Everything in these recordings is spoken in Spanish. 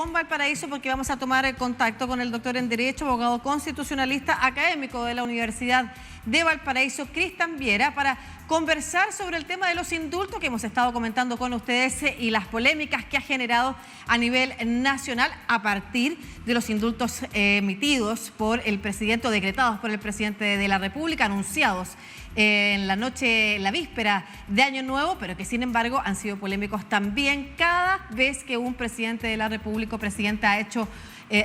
con Valparaíso porque vamos a tomar el contacto con el doctor en Derecho, abogado constitucionalista, académico de la Universidad de Valparaíso, Cristian Viera, para conversar sobre el tema de los indultos que hemos estado comentando con ustedes y las polémicas que ha generado a nivel nacional a partir de los indultos emitidos por el presidente o decretados por el presidente de la República, anunciados en la noche, la víspera de Año Nuevo, pero que sin embargo han sido polémicos también cada vez que un presidente de la República o presidenta ha hecho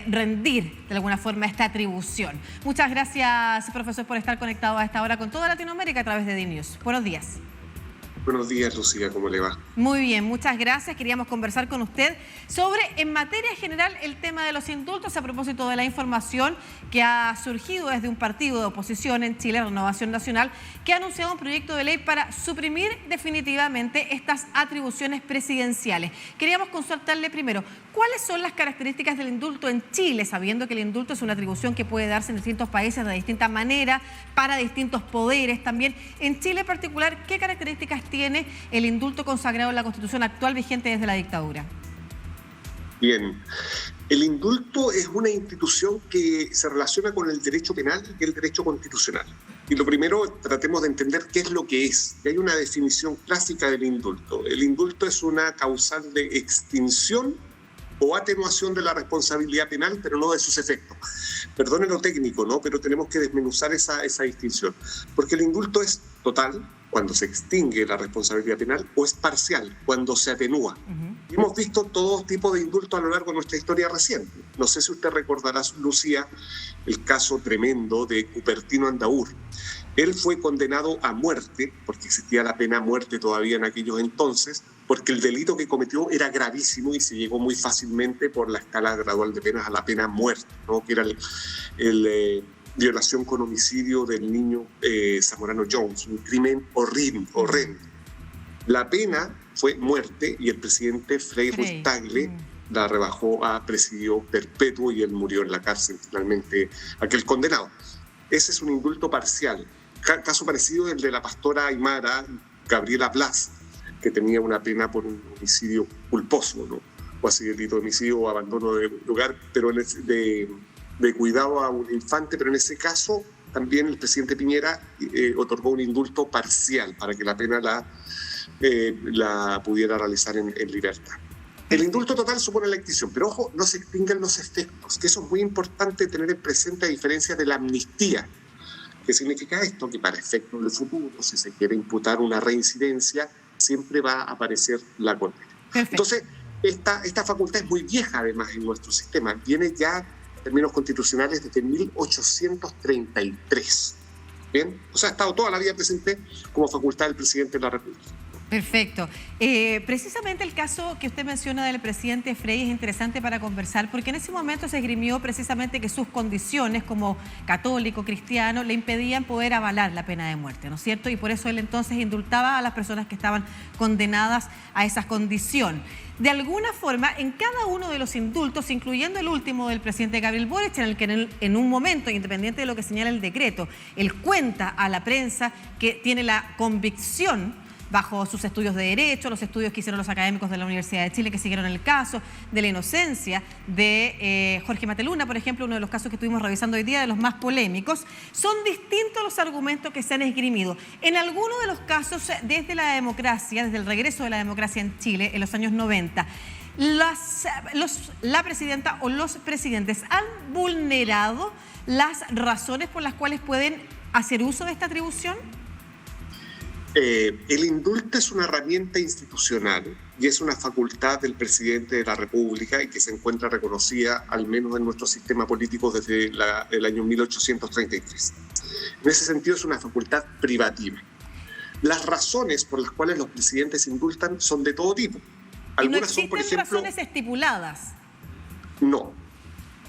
rendir de alguna forma esta atribución. Muchas gracias, profesor, por estar conectado a esta hora con toda Latinoamérica a través de DNews. Buenos días. Buenos días, Lucía, ¿cómo le va? Muy bien, muchas gracias. Queríamos conversar con usted sobre, en materia general, el tema de los indultos a propósito de la información que ha surgido desde un partido de oposición en Chile, Renovación Nacional, que ha anunciado un proyecto de ley para suprimir definitivamente estas atribuciones presidenciales. Queríamos consultarle primero, ¿cuáles son las características del indulto en Chile, sabiendo que el indulto es una atribución que puede darse en distintos países de distinta manera, para distintos poderes también? En Chile en particular, ¿qué características tiene el indulto consagrado en la Constitución actual vigente desde la dictadura? Bien, el indulto es una institución que se relaciona con el derecho penal y el derecho constitucional. Y lo primero, tratemos de entender qué es lo que es. Y hay una definición clásica del indulto. El indulto es una causal de extinción o atenuación de la responsabilidad penal, pero no de sus efectos. Perdone lo técnico, ¿no? Pero tenemos que desmenuzar esa distinción. Porque el indulto es total, cuando se extingue la responsabilidad penal, o es parcial, cuando se atenúa. Y hemos visto todo tipo de indultos a lo largo de nuestra historia reciente. No sé si usted recordará, Lucía, el caso tremendo de Cupertino Andaur. Él fue condenado a muerte, porque existía la pena muerte todavía en aquellos entonces, porque el delito que cometió era gravísimo y se llegó muy fácilmente por la escala gradual de penas a la pena muerte, ¿no? Que era violación con homicidio del niño Zamorano Jones, un crimen horrible, horrendo. La pena fue muerte y el presidente Frei Ruiz-Tagle la rebajó a presidio perpetuo y él murió en la cárcel, finalmente, aquel condenado. Ese es un indulto parcial. Caso parecido el de la pastora aymara Gabriela Blas, que tenía una pena por un homicidio culposo, ¿no? O así delito de homicidio o abandono de lugar, pero de cuidado a un infante, pero en ese caso también el presidente Piñera otorgó un indulto parcial para que la pena la pudiera realizar en libertad. El indulto total supone la extinción, pero ojo, no se extinguen los efectos, que eso es muy importante tener en presente a diferencia de la amnistía. ¿Qué significa esto? Que para efectos del futuro, si se quiere imputar una reincidencia, siempre va a aparecer la condena. Entonces, esta facultad es muy vieja además en nuestro sistema, viene ya en términos constitucionales desde 1833. ¿Bien? O sea, ha estado toda la vida presente como facultad del presidente de la República. Perfecto. Precisamente el caso que usted menciona del presidente Frei es interesante para conversar porque en ese momento se esgrimió precisamente que sus condiciones como católico, cristiano, le impedían poder avalar la pena de muerte, ¿no es cierto? Y por eso él entonces indultaba a las personas que estaban condenadas a esa condición. De alguna forma, en cada uno de los indultos, incluyendo el último del presidente Gabriel Boric, en el que en un momento, independiente de lo que señala el decreto, él cuenta a la prensa que tiene la convicción bajo sus estudios de Derecho, los estudios que hicieron los académicos de la Universidad de Chile que siguieron el caso, de la inocencia de Jorge Mateluna, por ejemplo, uno de los casos que estuvimos revisando hoy día, de los más polémicos. Son distintos los argumentos que se han esgrimido. En algunos de los casos, desde la democracia, desde el regreso de la democracia en Chile en los años 90, la presidenta o los presidentes han vulnerado las razones por las cuales pueden hacer uso de esta atribución. El indulto es una herramienta institucional y es una facultad del presidente de la República y que se encuentra reconocida al menos en nuestro sistema político desde el año 1833. En ese sentido es una facultad privativa. Las razones por las cuales los presidentes indultan son de todo tipo. Algunas son, por ejemplo, razones estipuladas. No.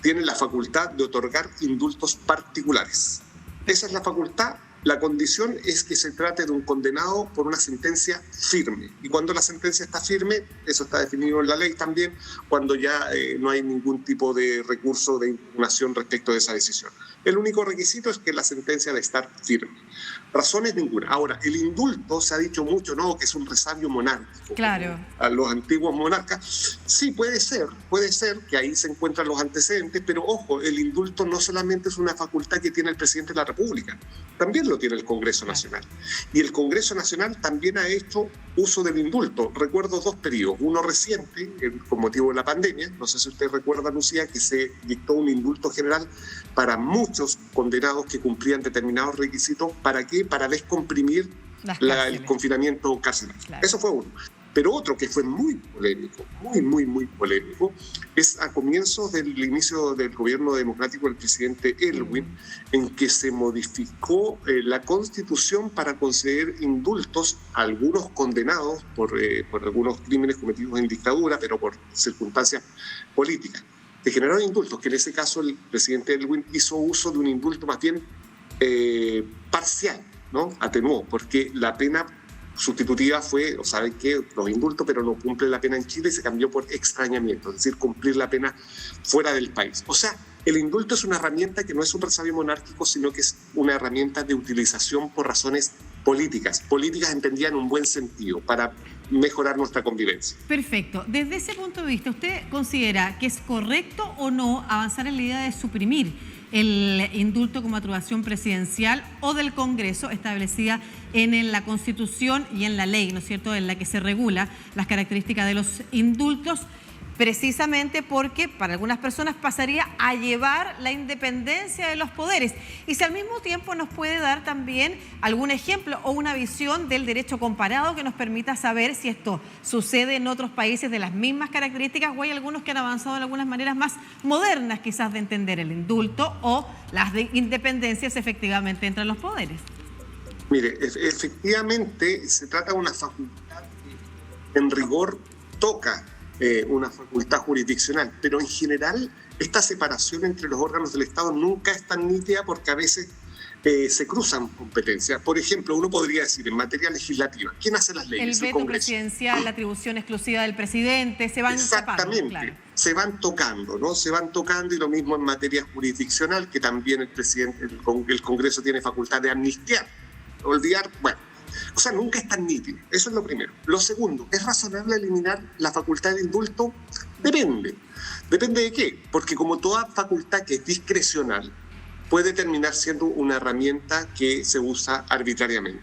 Tienen la facultad de otorgar indultos particulares. Esa es la facultad. La condición es que se trate de un condenado por una sentencia firme. Y cuando la sentencia está firme, eso está definido en la ley también, cuando ya no hay ningún tipo de recurso de impugnación respecto de esa decisión. El único requisito es que la sentencia debe estar firme. Razones ninguna. Ahora, el indulto, se ha dicho mucho, ¿no?, que es un resabio monárquico. Claro. A los antiguos monarcas. Sí, puede ser que ahí se encuentran los antecedentes, pero ojo, el indulto no solamente es una facultad que tiene el presidente de la República, también lo tiene el Congreso Nacional. Y el Congreso Nacional también ha hecho uso del indulto. Recuerdo 2 periodos, uno reciente, con motivo de la pandemia, no sé si usted recuerda, Lucía, que se dictó un indulto general para muchos condenados que cumplían determinados requisitos. ¿Para qué? Para descomprimir el confinamiento carcelario. Claro. Eso fue uno. Pero otro que fue muy polémico, muy polémico, es a comienzos del inicio del gobierno democrático del presidente Elwin, en que se modificó la Constitución para conceder indultos a algunos condenados por algunos crímenes cometidos en dictadura, pero por circunstancias políticas. Se generaron indultos, que en ese caso el presidente Elwin hizo uso de un indulto más bien parcial, ¿no? Atenuó, porque la pena sustitutiva fue, o saben qué, los indultos, pero no cumple la pena en Chile, y se cambió por extrañamiento, es decir, cumplir la pena fuera del país. O sea, el indulto es una herramienta que no es un resabio monárquico, sino que es una herramienta de utilización por razones políticas entendidas en un buen sentido, para mejorar nuestra convivencia. Perfecto. Desde ese punto de vista, ¿usted considera que es correcto o no avanzar en la idea de suprimir el indulto como atribución presidencial o del Congreso establecida en la Constitución y en la ley, ¿no es cierto?, en la que se regula las características de los indultos, precisamente porque para algunas personas pasaría a llevar la independencia de los poderes? Y si al mismo tiempo nos puede dar también algún ejemplo o una visión del derecho comparado que nos permita saber si esto sucede en otros países de las mismas características, o hay algunos que han avanzado en algunas maneras más modernas quizás de entender el indulto o las independencias efectivamente entre los poderes. Mire, efectivamente se trata de una facultad que en rigor toca una facultad jurisdiccional, pero en general esta separación entre los órganos del Estado nunca es tan nítida, porque a veces se cruzan competencias. Por ejemplo, uno podría decir en materia legislativa, ¿quién hace las leyes? El veto presidencial, la atribución exclusiva del presidente, se van exactamente, tapando, claro. Se van tocando, ¿no? Se van tocando, y lo mismo en materia jurisdiccional, que también el Congreso tiene facultad de amnistiar, olvidar, bueno. O sea, nunca es tan nítido. Eso es lo primero. Lo segundo, ¿es razonable eliminar la facultad de indulto? Depende. ¿Depende de qué? Porque como toda facultad que es discrecional, puede terminar siendo una herramienta que se usa arbitrariamente.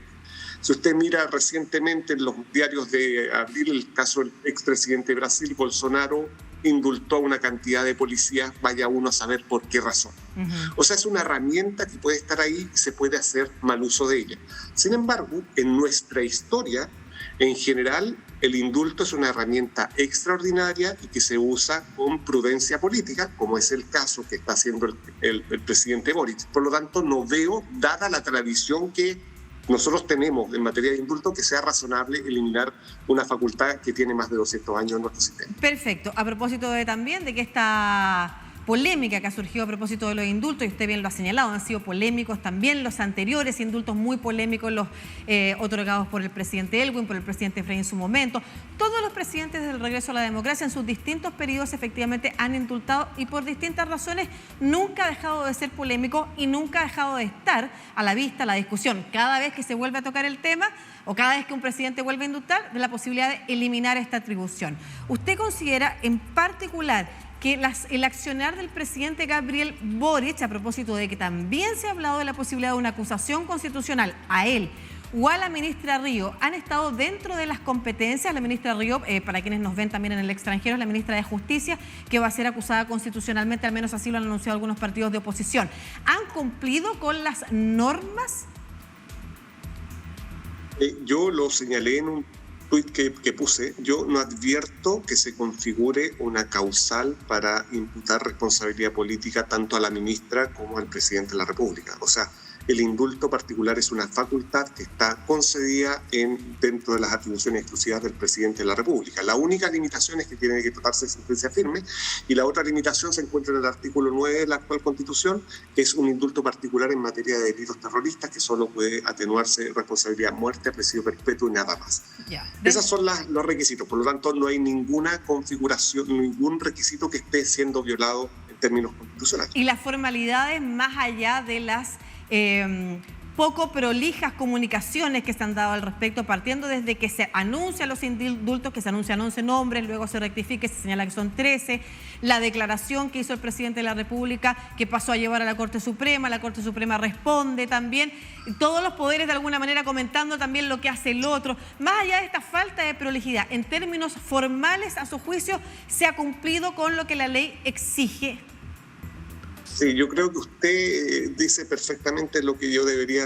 Si usted mira recientemente en los diarios de abril el caso del expresidente de Brasil, Bolsonaro indultó a una cantidad de policías, vaya uno a saber por qué razón. O sea, es una herramienta que puede estar ahí y se puede hacer mal uso de ella. Sin embargo, en nuestra historia, en general, el indulto es una herramienta extraordinaria y que se usa con prudencia política, como es el caso que está haciendo el presidente Boric. Por lo tanto, no veo, dada la tradición que nosotros tenemos en materia de indulto, que sea razonable eliminar una facultad que tiene más de 200 años en nuestro sistema. Perfecto. A propósito también de que esta polémica que ha surgido a propósito de los indultos, y usted bien lo ha señalado, han sido polémicos también los anteriores indultos, muy polémicos los otorgados por el presidente Elwin, por el presidente Frey en su momento. Todos los presidentes del regreso a la democracia en sus distintos periodos efectivamente han indultado, y por distintas razones nunca ha dejado de ser polémico y nunca ha dejado de estar a la vista, la discusión. Cada vez que se vuelve a tocar el tema, o cada vez que un presidente vuelve a indultar, de la posibilidad de eliminar esta atribución. ¿Usted considera en particular que el accionar del presidente Gabriel Boric, a propósito de que también se ha hablado de la posibilidad de una acusación constitucional a él o a la ministra Río, han estado dentro de las competencias? La ministra Río, para quienes nos ven también en el extranjero, es la ministra de Justicia, que va a ser acusada constitucionalmente, al menos así lo han anunciado algunos partidos de oposición. ¿Han cumplido con las normas? Yo lo señalé en un tuit que puse. Yo no advierto que se configure una causal para imputar responsabilidad política tanto a la ministra como al presidente de la República. O sea, el indulto particular es una facultad que está concedida dentro de las atribuciones exclusivas del presidente de la República. La única limitación es que tiene que tratarse de sentencia firme, y la otra limitación se encuentra en el artículo 9 de la actual Constitución, que es un indulto particular en materia de delitos terroristas que solo puede atenuarse responsabilidad, muerte, presidio perpetuo y nada más. Esos son los requisitos. Por lo tanto, no hay ninguna configuración, ningún requisito que esté siendo violado en términos constitucionales. Y las formalidades, más allá de las poco prolijas comunicaciones que se han dado al respecto, partiendo desde que se anuncian los indultos, que se anuncian 11 nombres, luego se rectifica y se señala que son 13, la declaración que hizo el presidente de la República, que pasó a llevar a la Corte Suprema, la Corte Suprema responde también, todos los poderes de alguna manera comentando también lo que hace el otro. Más allá de esta falta de prolijidad, en términos formales, a su juicio, ¿se ha cumplido con lo que la ley exige? Sí, yo creo que usted dice perfectamente lo que debería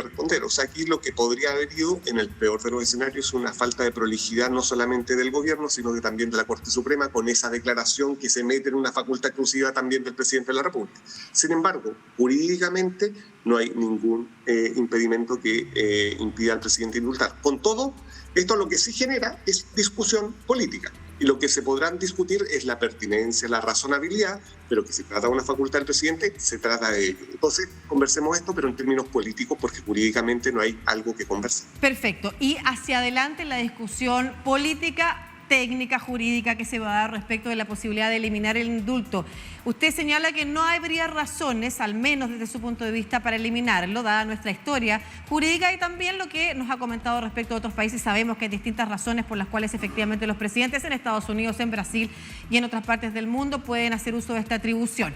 responder. O sea, aquí lo que podría haber ido, en el peor de los escenarios, es una falta de prolijidad no solamente del gobierno, sino que también de la Corte Suprema, con esa declaración que se mete en una facultad exclusiva también del presidente de la República. Sin embargo, jurídicamente no hay ningún impedimento que impida al presidente indultar. Con todo, esto lo que sí genera es discusión política. Y lo que se podrán discutir es la pertinencia, la razonabilidad, pero que se trata de una facultad del presidente, se trata de ello. Entonces, conversemos esto, pero en términos políticos, porque jurídicamente no hay algo que conversar. Perfecto. Y hacia adelante la discusión política, técnica, jurídica que se va a dar respecto de la posibilidad de eliminar el indulto. Usted señala que no habría razones, al menos desde su punto de vista, para eliminarlo, dada nuestra historia jurídica y también lo que nos ha comentado respecto a otros países. Sabemos que hay distintas razones por las cuales efectivamente los presidentes en Estados Unidos, en Brasil y en otras partes del mundo pueden hacer uso de esta atribución.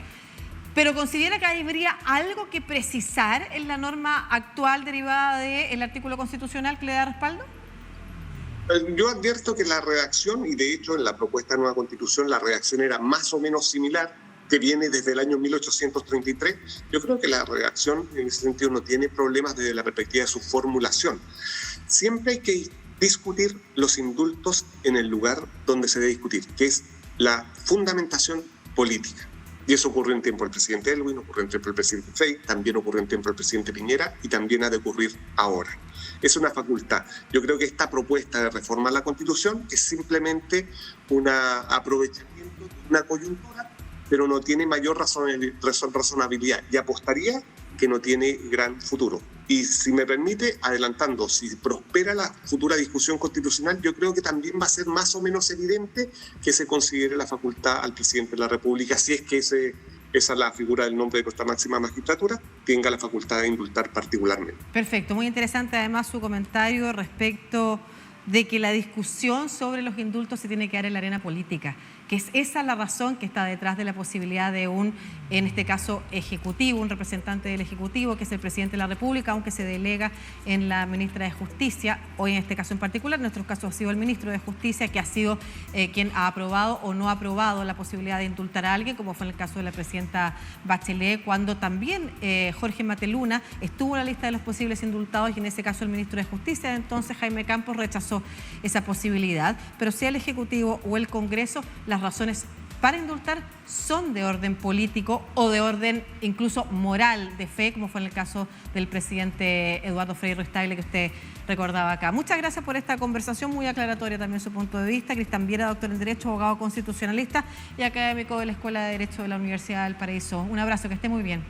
¿Pero considera que habría algo que precisar en la norma actual derivada del artículo constitucional que le da respaldo? Yo advierto que la redacción, y de hecho en la propuesta de nueva Constitución la redacción era más o menos similar, que viene desde el año 1833, yo creo que la redacción en ese sentido no tiene problemas desde la perspectiva de su formulación. Siempre hay que discutir los indultos en el lugar donde se debe discutir, que es la fundamentación política. Y eso ocurrió en tiempo del presidente Elwin, ocurrió en tiempo del presidente Frey, también ocurrió en tiempo del presidente Piñera y también ha de ocurrir ahora. Es una facultad. Yo creo que esta propuesta de reforma a la Constitución es simplemente un aprovechamiento de una coyuntura, pero no tiene mayor razonabilidad, y apostaría que no tiene gran futuro. Y si me permite, adelantando, si prospera la futura discusión constitucional, yo creo que también va a ser más o menos evidente que se considere la facultad al presidente de la República, si es que esa es la figura del nombre de nuestra máxima magistratura, tenga la facultad de indultar particularmente. Perfecto, muy interesante además su comentario respecto de que la discusión sobre los indultos se tiene que dar en la arena política, que es esa la razón que está detrás de la posibilidad de en este caso, ejecutivo, un representante del Ejecutivo, que es el presidente de la República, aunque se delega en la ministra de Justicia, hoy en este caso en particular, en nuestro caso ha sido el ministro de Justicia, que ha sido quien ha aprobado o no ha aprobado la posibilidad de indultar a alguien, como fue en el caso de la presidenta Bachelet, cuando también Jorge Mateluna estuvo en la lista de los posibles indultados, y en ese caso el ministro de Justicia, entonces Jaime Campos, rechazó esa posibilidad. Pero sea el Ejecutivo o el Congreso, las razones para indultar son de orden político o de orden incluso moral, de fe, como fue en el caso del presidente Eduardo Frei Ruiz-Tagle que usted recordaba acá. Muchas gracias por esta conversación, muy aclaratoria también su punto de vista. Cristian Viera, doctor en Derecho, abogado constitucionalista y académico de la Escuela de Derecho de la Universidad del Paraíso. Un abrazo, que esté muy bien.